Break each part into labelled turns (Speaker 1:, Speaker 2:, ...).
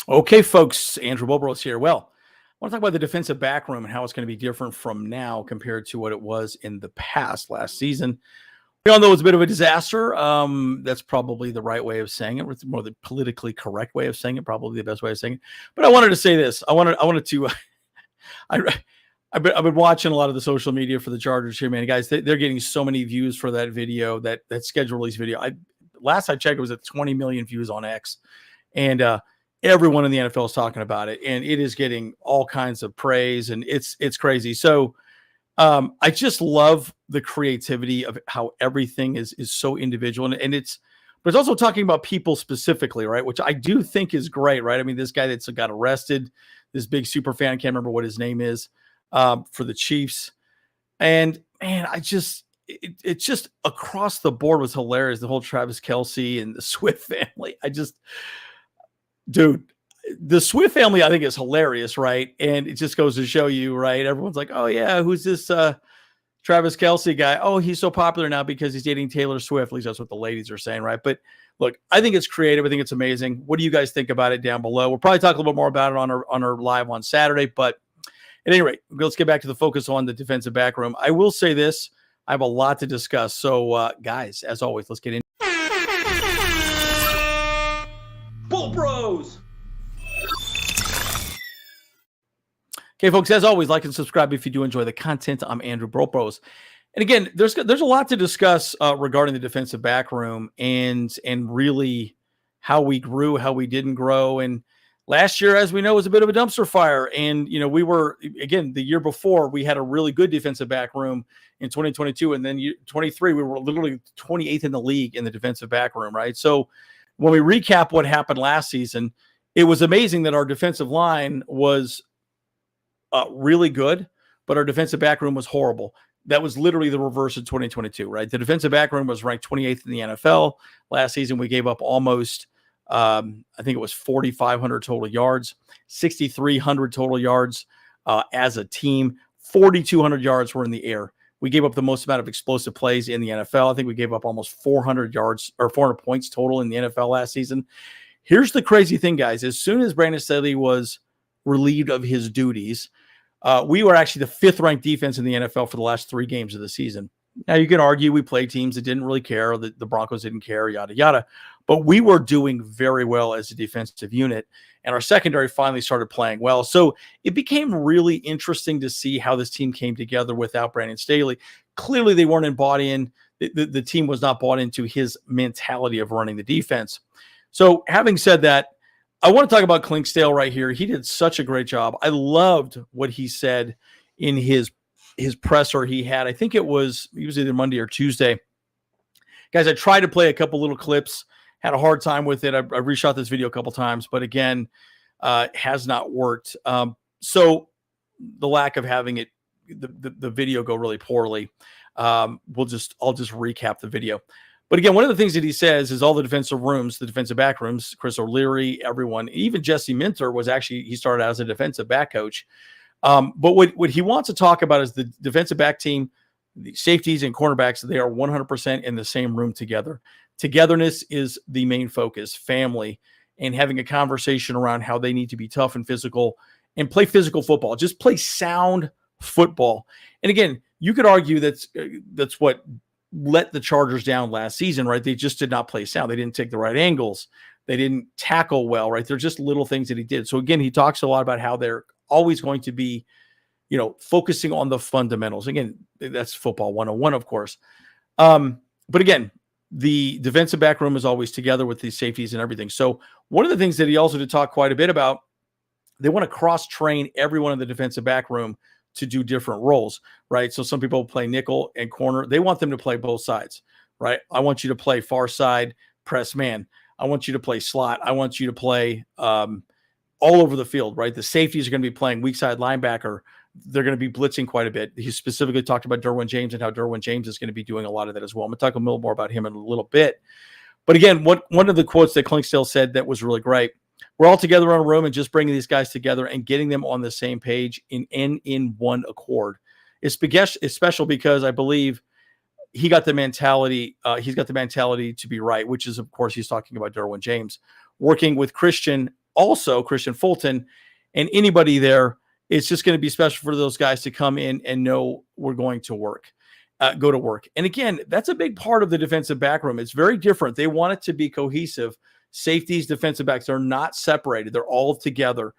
Speaker 1: Okay, folks, Andrew Wilbros here. Well, I want to talk about the defensive back room and how it's going to be different from now compared to what it was in the past last season. We all know it's a bit of a disaster. That's probably the right way of saying it. It's more the politically correct way of saying it, probably the best way of saying it. But I wanted to say this. I wanted to. I, I've been watching a lot of the social media for the Chargers here, man. Guys, they're getting so many views for that video, that schedule release video. Last I checked, it was at 20 million views on X, and everyone in the NFL is talking about it, and it is getting all kinds of praise, and it's crazy. So I just love the creativity of how everything is so individual, and but it's also talking about people specifically, right? Which I do think is great, right? I mean, this guy that's got arrested, this big super fan, I can't remember what his name is, for the Chiefs, and man, it's just across the board was hilarious. The whole Travis Kelce and the Swift family, dude, the Swift family, I think, is hilarious, right? And it just goes to show you, right? Everyone's like, oh, yeah, who's this Travis Kelce guy? Oh, he's so popular now because he's dating Taylor Swift. At least that's what the ladies are saying, right? But look, I think it's creative. I think it's amazing. What do you guys think about it down below? We'll probably talk a little bit more about it on our live on Saturday. But at any rate, let's get back to the focus on the defensive back room. I will say this. I have a lot to discuss. So, guys, as always, let's get in. Bull Bros! Okay, folks, as always, like and subscribe if you do enjoy the content. I'm Andrew Bros. And again, there's a lot to discuss regarding the defensive back room and really how we grew, how we didn't grow. And last year, as we know, was a bit of a dumpster fire. And, we were, again, the year before, we had a really good defensive back room in 2022. And then 23, we were literally 28th in the league in the defensive back room, right? So when we recap what happened last season, it was amazing that our defensive line was really good, but our defensive back room was horrible. That was literally the reverse of 2022, right? The defensive back room was ranked 28th in the NFL. Last season, we gave up almost, I think it was 4,500 total yards, 6,300 total yards as a team, 4,200 yards were in the air. We gave up the most amount of explosive plays in the NFL. I think we gave up almost 400 yards or 400 points total in the NFL last season. Here's the crazy thing, guys. As soon as Brandon Staley was relieved of his duties, we were actually the 5th ranked defense in the NFL for the last 3 games of the season. Now, you can argue we played teams that didn't really care, or the Broncos didn't care, yada, yada. But we were doing very well as a defensive unit, and our secondary finally started playing well. So it became really interesting to see how this team came together without Brandon Staley. Clearly, they weren't bought in. The team was not bought into his mentality of running the defense. So having said that, I want to talk about Clinksdale right here. He did such a great job. I loved what he said in his presser he had. I think it was either Monday or Tuesday. Guys, I tried to play a couple little clips, had a hard time with it. I reshot this video a couple times, but again, has not worked. So the lack of having it, the video go really poorly. I'll just recap the video. But again, one of the things that he says is all the defensive rooms, the defensive back rooms, Chris O'Leary, everyone, even Jesse Minter he started out as a defensive back coach. But what he wants to talk about is the defensive back team, the safeties and cornerbacks. They are 100% in the same room together. Togetherness is the main focus, family, and having a conversation around how they need to be tough and physical and play physical football. Just play sound football. And again, you could argue that's what let the Chargers down last season, right? They just did not play sound. They didn't take the right angles. They didn't tackle well, right? They're just little things that he did. So again, he talks a lot about how they're always going to be, focusing on the fundamentals. Again, that's football 101, of course. But again, the defensive back room is always together with these safeties and everything. So one of the things that he also did talk quite a bit about, they want to cross-train everyone in the defensive back room to do different roles, right? So some people play nickel and corner. They want them to play both sides, right? I want you to play far side press man. I want you to play slot. I want you to play all over the field, right? The safeties are going to be playing weak side linebacker. They're going to be blitzing quite a bit. He specifically talked about Derwin James and how Derwin James is going to be doing a lot of that as well. I'm going to talk a little more about him in a little bit. But again, one of the quotes that Clinksdale said that was really great, we're all together in a room and just bringing these guys together and getting them on the same page in one accord. It's special because I believe he got the mentality. He's got the mentality to be right, which is, of course, he's talking about Derwin James working with Christian also Christian Fulton and anybody there, it's just going to be special for those guys to come in and know we're going to go to work. And again, that's a big part of the defensive back room. It's very different. They want it to be cohesive. Safeties, defensive backs are not separated. They're all together.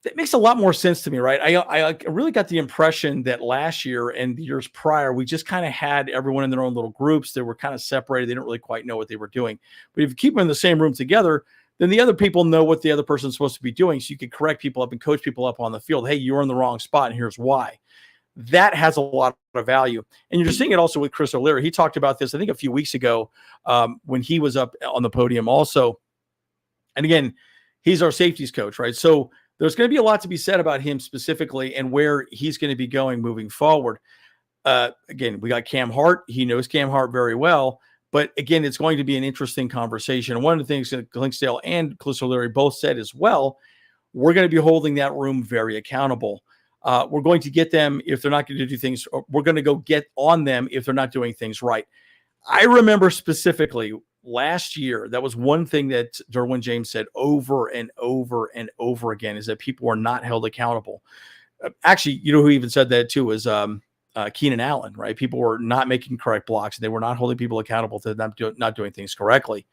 Speaker 1: That makes a lot more sense to me, right? I really got the impression that last year and the years prior, we just kind of had everyone in their own little groups. They were kind of separated. They didn't really quite know what they were doing. But if you keep them in the same room together, then the other people know what the other person's supposed to be doing. So you can correct people up and coach people up on the field. Hey, you're in the wrong spot, and here's why. That has a lot of value. And you're seeing it also with Chris O'Leary. He talked about this, I think, a few weeks ago when he was up on the podium also. And again, he's our safeties coach, right? So there's going to be a lot to be said about him specifically and where he's going to be going moving forward. Again, we got Cam Hart. He knows Cam Hart very well. But again, it's going to be an interesting conversation. And one of the things that Clinksdale and Chris O'Leary both said as well, we're going to be holding that room very accountable. We're going to get them if they're not going to do things. We're going to go get on them if they're not doing things right. I remember specifically last year, that was one thing that Derwin James said over and over and over again, is that people are not held accountable. Actually, you know who even said that too was Keenan Allen, right? People were not making correct blocks. They were not holding people accountable to not doing things correctly.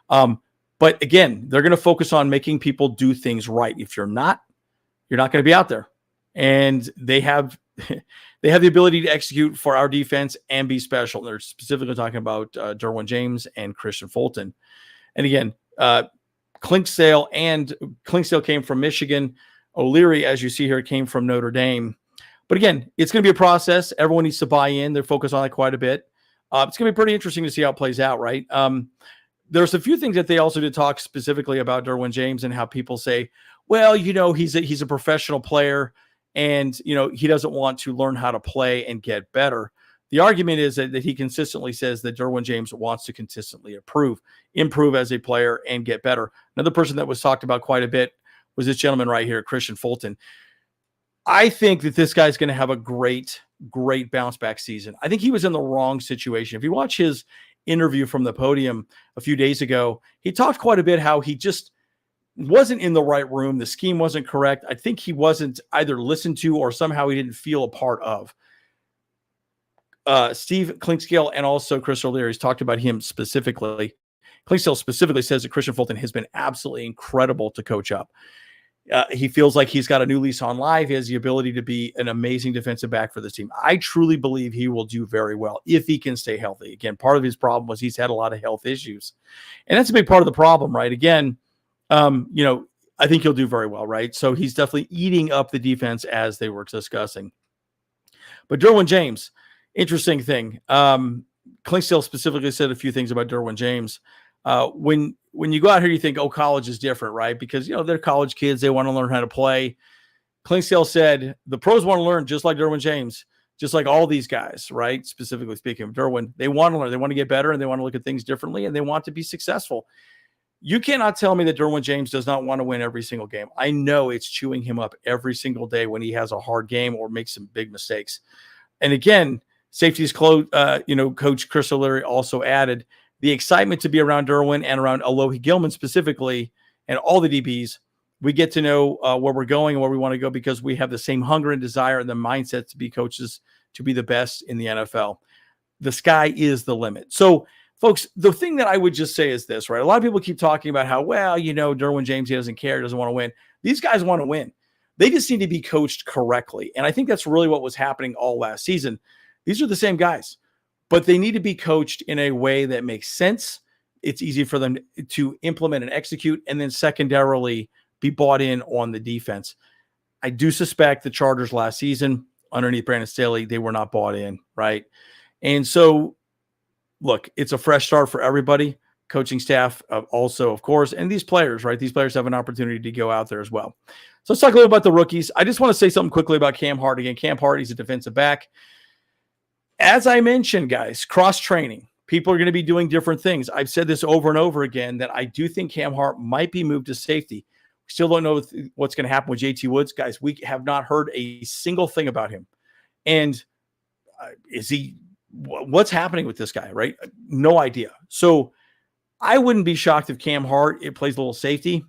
Speaker 1: But again, they're going to focus on making people do things right. If you're not going to be out there. And they have the ability to execute for our defense and be special. They're specifically talking about Derwin James and Christian Fulton. And again, Clinksdale came from Michigan. O'Leary, as you see here, came from Notre Dame. But again, it's going to be a process. Everyone needs to buy in. They're focused on it quite a bit. It's going to be pretty interesting to see how it plays out, right? There's a few things that they also did talk specifically about Derwin James and how people say, well, he's a professional player. And, he doesn't want to learn how to play and get better. The argument is that he consistently says that Derwin James wants to consistently improve as a player and get better. Another person that was talked about quite a bit was this gentleman right here, Christian Fulton. I think that this guy's going to have a great, great bounce back season. I think he was in the wrong situation. If you watch his interview from the podium a few days ago, he talked quite a bit how he just wasn't in the right room. The scheme wasn't correct. I think he wasn't either listened to or somehow he didn't feel a part of. Steve Clinksdale and also Chris O'Leary has talked about him specifically. Clinksdale specifically says that Christian Fulton has been absolutely incredible to coach up. He feels like he's got a new lease on life. He has the ability to be an amazing defensive back for this team. I truly believe he will do very well if he can stay healthy. Again, part of his problem was he's had a lot of health issues. And that's a big part of the problem, right? Again, I think he'll do very well, right? So he's definitely eating up the defense as they were discussing. But Derwin James, interesting thing. Clinksdale specifically said a few things about Derwin James. When you go out here, you think, oh, college is different, right? Because, they're college kids. They want to learn how to play. Clinksdale said the pros want to learn just like Derwin James, just like all these guys, right? Specifically speaking of Derwin, they want to learn. They want to get better, and they want to look at things differently, and they want to be successful. You cannot tell me that Derwin James does not want to win every single game. I know it's chewing him up every single day when he has a hard game or makes some big mistakes. And again, safeties coach Chris O'Leary also added the excitement to be around Derwin and around Alohi Gilman specifically and all the DBs. We get to know where we're going and where we want to go because we have the same hunger and desire and the mindset to be coaches, to be the best in the NFL. The sky is the limit. So, folks, the thing that I would just say is this, right? A lot of people keep talking about how, Derwin James, he doesn't care, doesn't want to win. These guys want to win. They just need to be coached correctly. And I think that's really what was happening all last season. These are the same guys, but they need to be coached in a way that makes sense. It's easy for them to implement and execute. And then secondarily, be bought in on the defense. I do suspect the Chargers last season, underneath Brandon Staley, they were not bought in, right? And so, look, it's a fresh start for everybody, coaching staff also, of course, and these players, right? These players have an opportunity to go out there as well. So let's talk a little about the rookies. I just want to say something quickly about Cam Hart. Again, Cam Hart, he's a defensive back. As I mentioned, guys, cross-training. People are going to be doing different things. I've said this over and over again that I do think Cam Hart might be moved to safety. We still don't know what's going to happen with JT Woods. Guys, we have not heard a single thing about him. And what's happening with this guy, right? No idea. So I wouldn't be shocked if Cam Hart plays a little safety.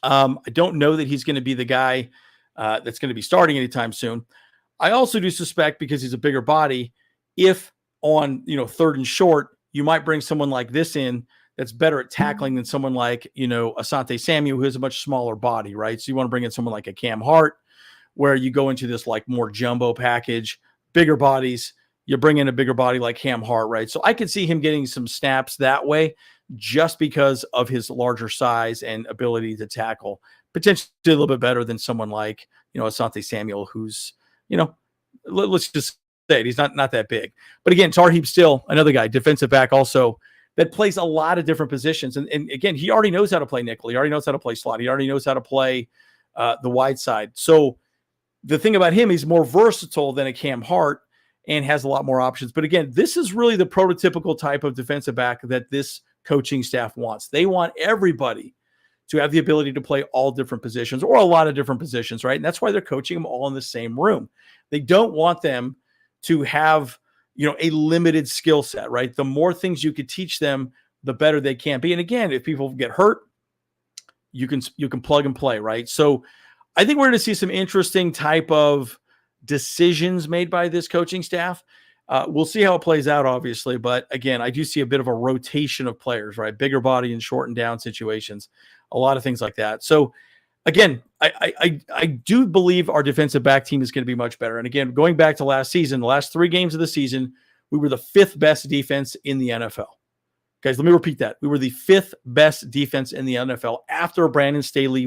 Speaker 1: I don't know that he's going to be the guy that's going to be starting anytime soon. I also do suspect, because he's a bigger body, if on third and short, you might bring someone like this in that's better at tackling than someone like Asante Samuel, who has a much smaller body, right? So you want to bring in someone like a Cam Hart, where you go into this like more jumbo package, bigger bodies. You bring in a bigger body like Cam Hart, right? So I could see him getting some snaps that way, just because of hhis larger size and ability to tackle, potentially a little bit better than someone like Asante Samuel, who's let's just say it, he's not that big. But again, Tarheeb still another guy, defensive back also, that plays a lot of different positions. And again, he already knows how to play nickel. He already knows how to play slot. He already knows how to play the wide side. So the thing about him, he's more versatile than a Cam Hart and has a lot more options. But again, this is really the prototypical type of defensive back that this coaching staff wants. They want everybody to have the ability to play all different positions, or a lot of different positions, right? And that's why they're coaching them all in the same room. They don't want them to have, a limited skill set, right? The more things you could teach them, the better they can be. And again, if people get hurt, you can plug and play, right? So I think we're going to see some interesting type of decisions made by this coaching staff. We'll see how it plays out, obviously. But again, I do see a bit of a rotation of players, right? Bigger body and short and down situations, a lot of things like that. So again, I do believe our defensive back team is going to be much better. And again, going back to last season, the last 3 games of the season, we were the 5th best defense in the NFL. Guys, let me repeat that. We were the 5th best defense in the NFL after Brandon Staley